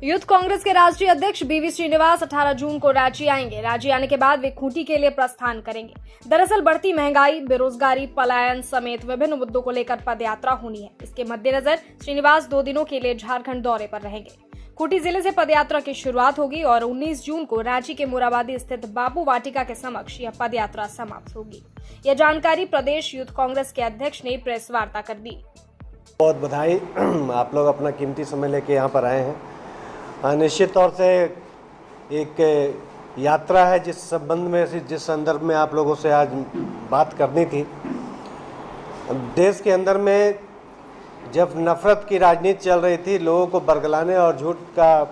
Youth Congress के राष्ट्रीय अध्यक्ष बीवी श्रीनिवास 18 जून को रांची आएंगे। रांची आने के बाद वे खूंटी के लिए प्रस्थान करेंगे। दरअसल बढ़ती महंगाई, बेरोजगारी, पलायन समेत विभिन्न मुद्दों को लेकर पदयात्रा होनी है। इसके मद्देनजर श्रीनिवास 2 दिनों के लिए झारखंड दौरे पर रहेंगे। खूंटी जिले से पदयात्रा की शुरुआत होगी और 19 जून को रांची के मोराबादी स्थित बापू वाटिका के समक्ष यह पदयात्रा समाप्त होगी। यह जानकारी प्रदेश यूथ कांग्रेस के अध्यक्ष ने प्रेस वार्ता कर दी। बहुत बधाई, आप लोग अपना कीमती समय लेके यहाँ पर आए हैं। निश्चित तौर से एक यात्रा है जिस संबंध में, जिस संदर्भ में आप लोगों से आज बात करनी थी। देश के अंदर में जब नफरत की राजनीति चल रही थी, लोगों को बरगलाने और झूठ का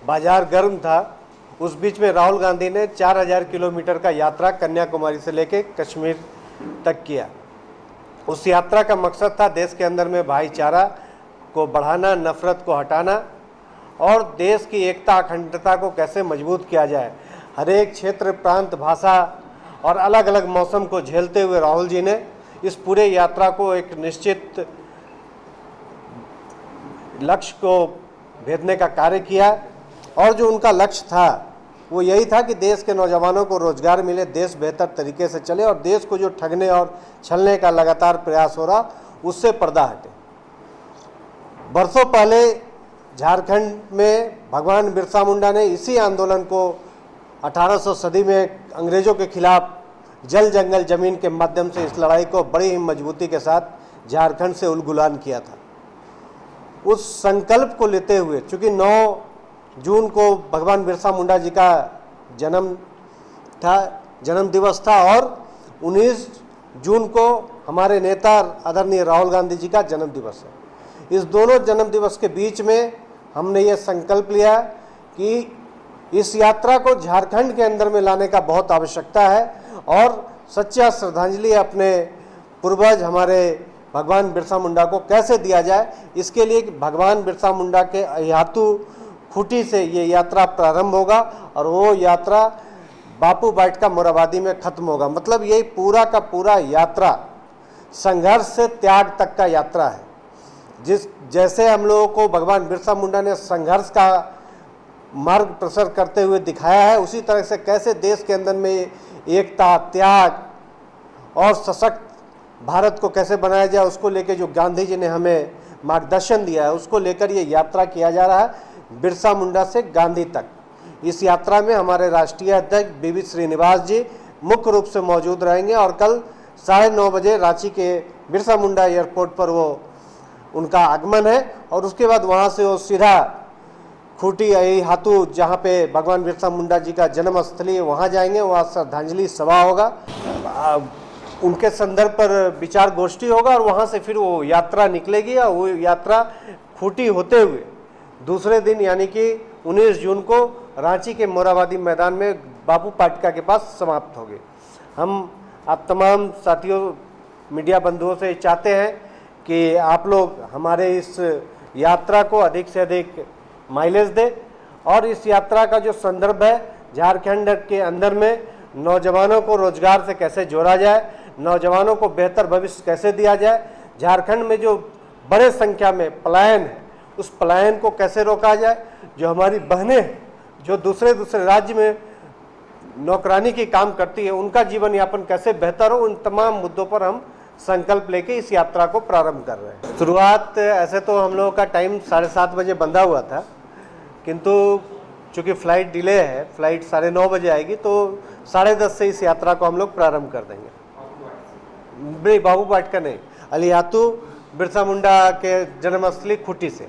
बाजार गर्म था, उस बीच में राहुल गांधी ने 4000 किलोमीटर का यात्रा कन्याकुमारी से लेके कश्मीर तक किया। उस यात्रा का मकसद था देश के अंदर में भाईचारा को बढ़ाना, नफरत को हटाना और देश की एकता अखंडता को कैसे मजबूत किया जाए। हर एक क्षेत्र, प्रांत, भाषा और अलग अलग मौसम को झेलते हुए राहुल जी ने इस पूरे यात्रा को एक निश्चित लक्ष्य को भेदने का कार्य किया। और जो उनका लक्ष्य था वो यही था कि देश के नौजवानों को रोजगार मिले, देश बेहतर तरीके से चले और देश को जो ठगने और छलने का लगातार प्रयास हो रहा उससे पर्दा हटे। बरसों पहले झारखंड में भगवान बिरसा मुंडा ने इसी आंदोलन को 1800 सदी में अंग्रेजों के खिलाफ जल जंगल जमीन के माध्यम से इस लड़ाई को बड़ी ही मजबूती के साथ झारखंड से उलगुलान किया था। उस संकल्प को लेते हुए, चूँकि 9 जून को भगवान बिरसा मुंडा जी का जन्म दिवस था और 19 जून को हमारे नेता आदरणीय राहुल गांधी जी का जन्म दिवस है। इस दोनों जन्म दिवस के बीच में हमने ये संकल्प लिया कि इस यात्रा को झारखंड के अंदर में लाने का बहुत आवश्यकता है और सच्चा श्रद्धांजलि अपने पूर्वज हमारे भगवान बिरसा मुंडा को कैसे दिया जाए, इसके लिए भगवान बिरसा मुंडा के अहियातु खूंटी से ये यात्रा प्रारंभ होगा और वो यात्रा बापू वाटिका मोराबादी में खत्म होगा। मतलब ये पूरा का पूरा यात्रा संघर्ष से त्याग तक का यात्रा है। जैसे हम लोगों को भगवान बिरसा मुंडा ने संघर्ष का मार्ग प्रशस्त करते हुए दिखाया है, उसी तरह से कैसे देश के अंदर में एकता, त्याग और सशक्त भारत को कैसे बनाया जाए, उसको लेकर जो गांधी जी ने हमें मार्गदर्शन दिया है, उसको लेकर ये यात्रा किया जा रहा है बिरसा मुंडा से गांधी तक। इस यात्रा में हमारे राष्ट्रीय अध्यक्ष बीवी श्रीनिवास जी मुख्य रूप से मौजूद रहेंगे और कल 9:30 बजे रांची के बिरसा मुंडा एयरपोर्ट पर वो उनका आगमन है और उसके बाद वहाँ से वो सीधा खूंटी अहियातु, जहाँ पे भगवान बिरसा मुंडा जी का जन्म स्थली है, वहाँ जाएंगे। वहाँ श्रद्धांजलि सभा होगा, उनके संदर्भ पर विचार गोष्ठी होगा और वहाँ से फिर वो यात्रा निकलेगी और वो यात्रा खूंटी होते हुए दूसरे दिन यानी कि 19 जून को रांची के मोराबादी मैदान में बापू वाटिका के पास समाप्त होगी। हम आप तमाम साथियों, मीडिया बंधुओं से चाहते हैं कि आप लोग हमारे इस यात्रा को अधिक से अधिक माइलेज दें और इस यात्रा का जो संदर्भ है झारखंड के अंदर में नौजवानों को रोजगार से कैसे जोड़ा जाए, नौजवानों को बेहतर भविष्य कैसे दिया जाए, झारखंड में जो बड़े संख्या में पलायन है उस पलायन को कैसे रोका जाए, जो हमारी बहनें जो दूसरे राज्य में नौकरानी की काम करती है उनका जीवन यापन कैसे बेहतर हो, उन तमाम मुद्दों पर हम संकल्प लेके इस यात्रा को प्रारंभ कर रहे हैं। शुरुआत ऐसे तो हम लोगों का टाइम 7:30 बजे बंधा हुआ था, किंतु चूँकि फ़्लाइट डिले है, फ़्लाइट 9:30 बजे आएगी तो 10:30 से इस यात्रा को हम लोग प्रारंभ कर देंगे। नहीं, बापू वाटिका नहीं, अहियातु बिरसा मुंडा के जन्मस्थली खूंटी से।